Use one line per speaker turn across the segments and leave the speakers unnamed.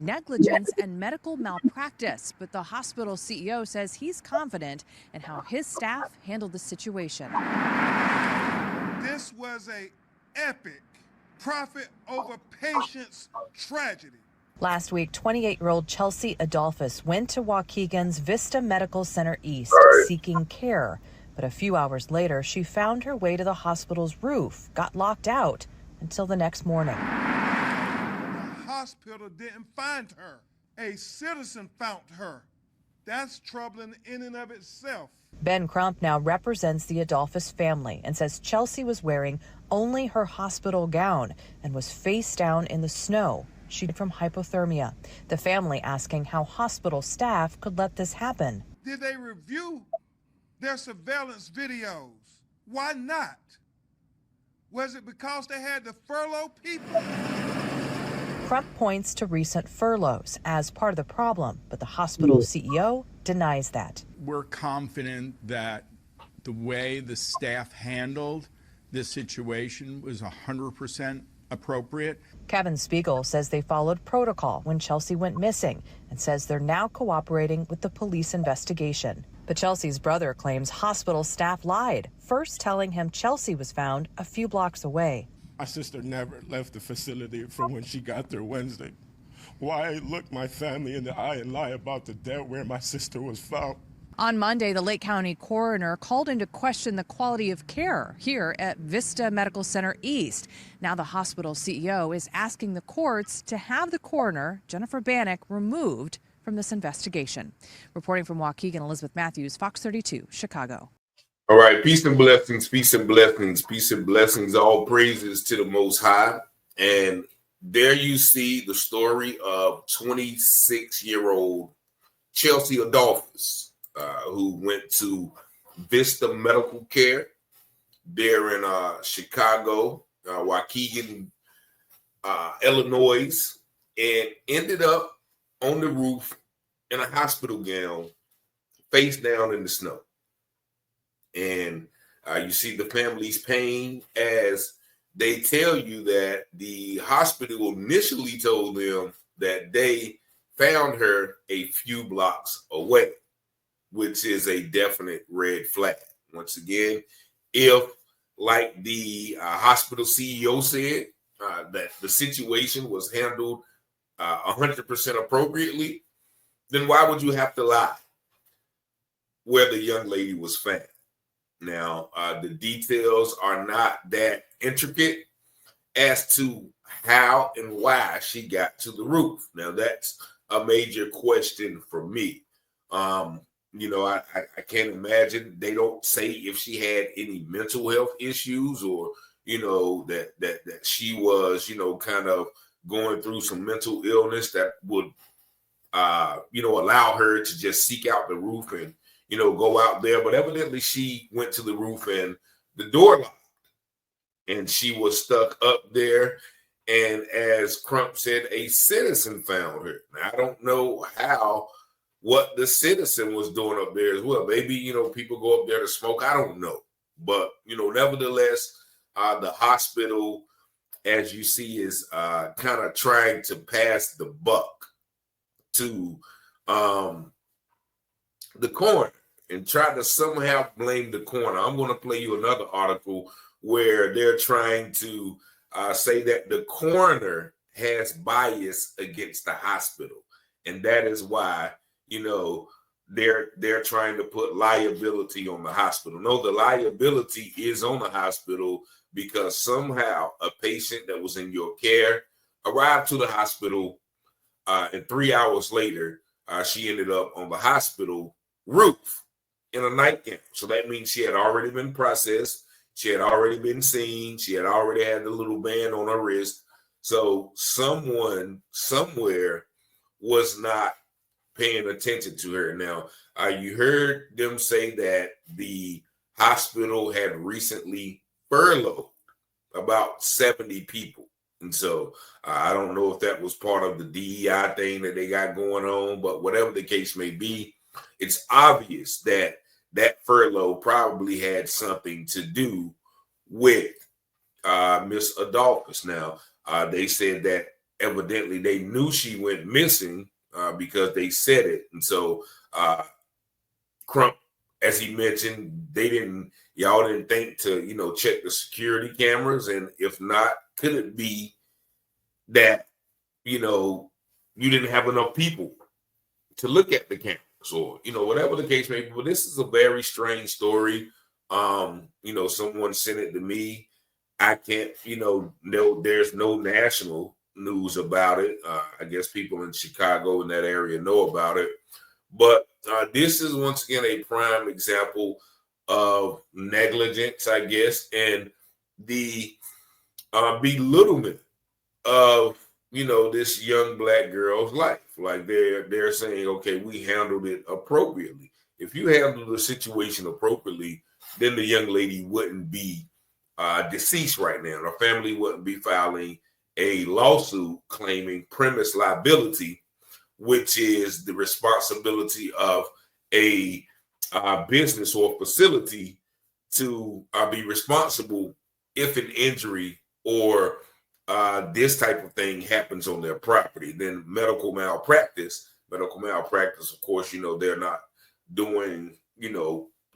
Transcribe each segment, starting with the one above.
negligence and medical malpractice, but the hospital CEO says he's confident in how his staff handled the situation.
This was a epic profit over patience tragedy.
Last week, 28-year-old Chelsea Adolphus went to Waukegan's Vista Medical Center East seeking care. But a few hours later, she found her way to the hospital's roof, got locked out until the next morning.
The hospital didn't find her. A citizen found her. That's troubling in and of itself.
Ben Crump now represents the Adolphus family and says Chelsea was wearing only her hospital gown and was face down in the snow. She died from hypothermia. The family asking how hospital staff could let this happen.
Did they review their surveillance videos? Why not? Was it because they had to furlough people?
Crump points to recent furloughs as part of the problem, but the hospital CEO denies that.
We're confident that the way the staff handled this situation was 100% appropriate.
Kevin Spiegel says they followed protocol when Chelsea went missing and says they're now cooperating with the police investigation. But Chelsea's brother claims hospital staff lied, first telling him Chelsea was found a few blocks away.
My sister never left the facility from when she got there Wednesday. Why look my family in the eye and lie about the death where my sister was found?
On Monday, the Lake County coroner called into question the quality of care here at Vista Medical Center East. Now the hospital CEO is asking the courts to have the coroner, Jennifer Bannock, removed from this investigation. Reporting from Waukegan, Elizabeth Matthews, Fox 32, Chicago.
All right, peace and blessings, peace and blessings, peace and blessings. All praises to the Most High. And there you see the story of 26-year-old Chelsea Adolphus, who went to Vista Medical Care there in Chicago, Waukegan, Illinois, and ended up on the roof in a hospital gown, face down in the snow. And you see the family's pain as they tell you that the hospital initially told them that they found her a few blocks away, which is a definite red flag. Once again, if, like the hospital CEO said, that the situation was handled 100% appropriately, then why would you have to lie where the young lady was found? Now, the details are not that intricate as to how and why she got to the roof. Now, that's a major question for me. I can't imagine. They don't say if she had any mental health issues or, that she was, kind of going through some mental illness that would, allow her to just seek out the roof and, go out there. But evidently she went to the roof and the door locked and she was stuck up there. And as Crump said, a citizen found her. Now, I don't know what the citizen was doing up there as well. Maybe, people go up there to smoke. I don't know. But, nevertheless, the hospital, as you see, is kind of trying to pass the buck to the coroner and try to somehow blame the coroner. I'm going to play you another article where they're trying to say that the coroner has bias against the hospital. And that is why, they're trying to put liability on the hospital. No, the liability is on the hospital because somehow a patient that was in your care arrived to the hospital and 3 hours later, she ended up on the hospital roof in a nightgown. So that means she had already been processed. She had already been seen. She had already had the little band on her wrist. So someone somewhere was not paying attention to her. Now, you heard them say that the hospital had recently furloughed about 70 people. And so I don't know if that was part of the DEI thing that they got going on, but whatever the case may be, it's obvious that that furlough probably had something to do with Miss Adolphus. Now, they said that evidently they knew she went missing because they said it. And so Crump, as he mentioned, y'all didn't think to, check the security cameras. And if not, could it be that, you didn't have enough people to look at the cameras or, whatever the case may be. But this is a very strange story. Someone sent it to me. I can't, no, there's no national news about it. I guess people in Chicago in that area know about it. But this is once again a prime example of negligence, I guess, and the belittlement of this young Black girl's life. Like they're saying, okay, we handled it appropriately. If you handled the situation appropriately, then the young lady wouldn't be deceased right now. Her family wouldn't be filing a lawsuit claiming premise liability, which is the responsibility of a business or facility to be responsible if an injury or this type of thing happens on their property. Then medical malpractice, of course, they're not doing,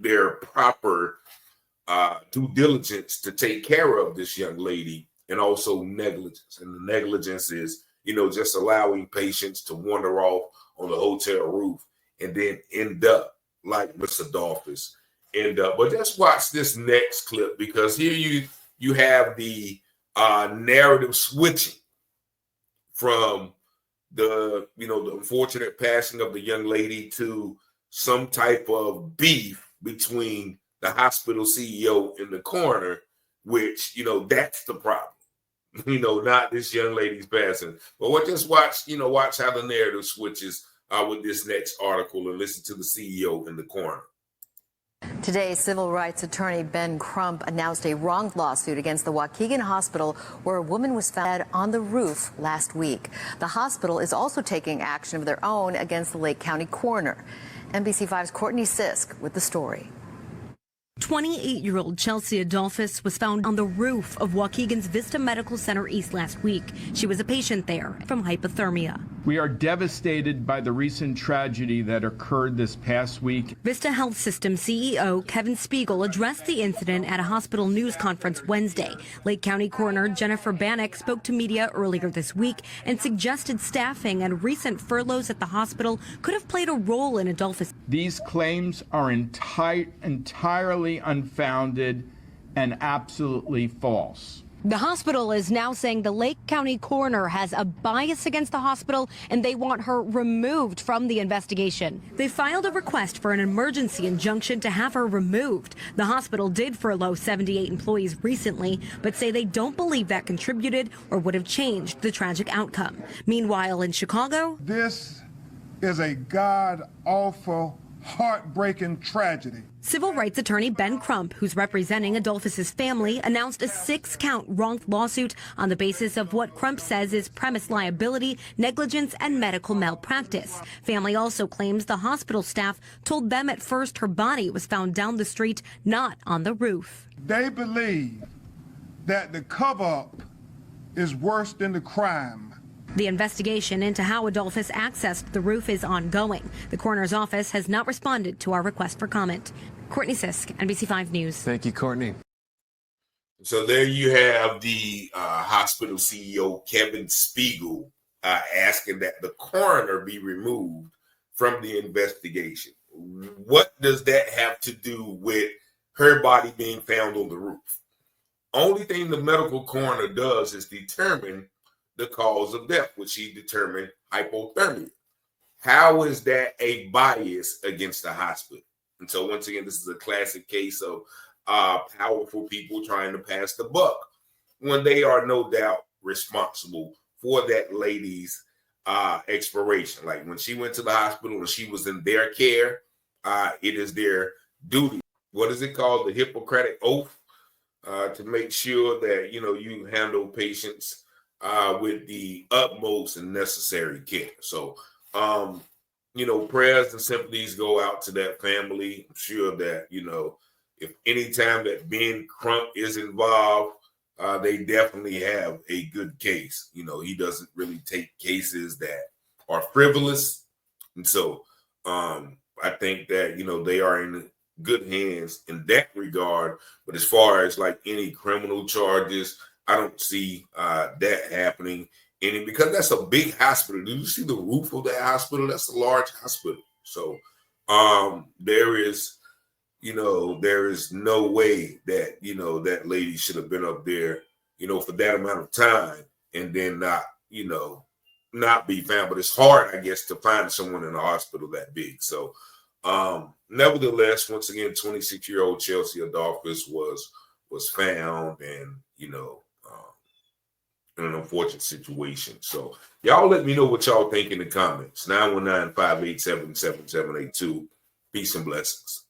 their proper due diligence to take care of this young lady, and also negligence. And the negligence is, just allowing patients to wander off on the hotel roof and then end up like Mr. Adolphus end up. But let's watch this next clip, because here you have the narrative switching from the unfortunate passing of the young lady to some type of beef between the hospital CEO and the coroner, which that's the problem. Not this young lady's passing. But we'll just watch how the narrative switches with this next article, and listen to the CEO and the coroner.
Today, civil rights attorney Ben Crump announced a wronged lawsuit against the Waukegan Hospital, where a woman was found dead on the roof last week. The hospital is also taking action of their own against the Lake County coroner. NBC5's Courtney Sisk with the story.
28-year-old Chelsea Adolphus was found on the roof of Waukegan's Vista Medical Center East last week. She was a patient there from hypothermia.
We are devastated by the recent tragedy that occurred this past week.
Vista Health System CEO Kevin Spiegel addressed the incident at a hospital news conference Wednesday. Lake County Coroner Jennifer Bannock spoke to media earlier this week and suggested staffing and recent furloughs at the hospital could have played a role in Adolphus.
These claims are entirely unfounded and absolutely false.
The hospital is now saying the Lake County coroner has a bias against the hospital and they want her removed from the investigation. They filed a request for an emergency injunction to have her removed. The hospital did furlough 78 employees recently, but say they don't believe that contributed or would have changed the tragic outcome. Meanwhile, in Chicago,
This is a god-awful, heartbreaking tragedy.
civil rights attorney Ben Crump, who's representing Adolphus's family, announced a 6-count wronged lawsuit on the basis of what Crump says is premise liability, negligence, and medical malpractice. Family also claims the hospital staff told them at first her body was found down the street, not on the roof.
They believe that the cover-up is worse than the crime.
The investigation into how Adolphus accessed the roof is ongoing. The coroner's office has not responded to our request for comment. Courtney Sisk, NBC5 News.
Thank you, Courtney.
So there you have the hospital CEO, Kevin Spiegel, asking that the coroner be removed from the investigation. What does that have to do with her body being found on the roof? Only thing the medical coroner does is determine the cause of death, which he determined hypothermia. How is that a bias against the hospital? And so once again, this is a classic case of powerful people trying to pass the buck when they are no doubt responsible for that lady's expiration. Like when she went to the hospital and she was in their care, it is their duty. What is it called? The Hippocratic Oath, to make sure that, you handle patients with the utmost and necessary care. So, prayers and sympathies go out to that family. I'm sure that, if any time that Ben Crump is involved, they definitely have a good case. You know, he doesn't really take cases that are frivolous. And so I think that, you know, they are in good hands in that regard. But as far as like any criminal charges, I don't see that happening. And because that's a big hospital. Did you see the roof of that hospital? That's a large hospital. So there is, you know, there is no way that, you know, that lady should have been up there, you know, for that amount of time and then not, you know, not be found. But it's hard, I guess, to find someone in a hospital that big. So nevertheless, once again, 26-year-old Chelsea Adolphus was found, and, you know, in an unfortunate situation. So y'all let me know what y'all think in the comments. 919-587-7782. Peace and blessings.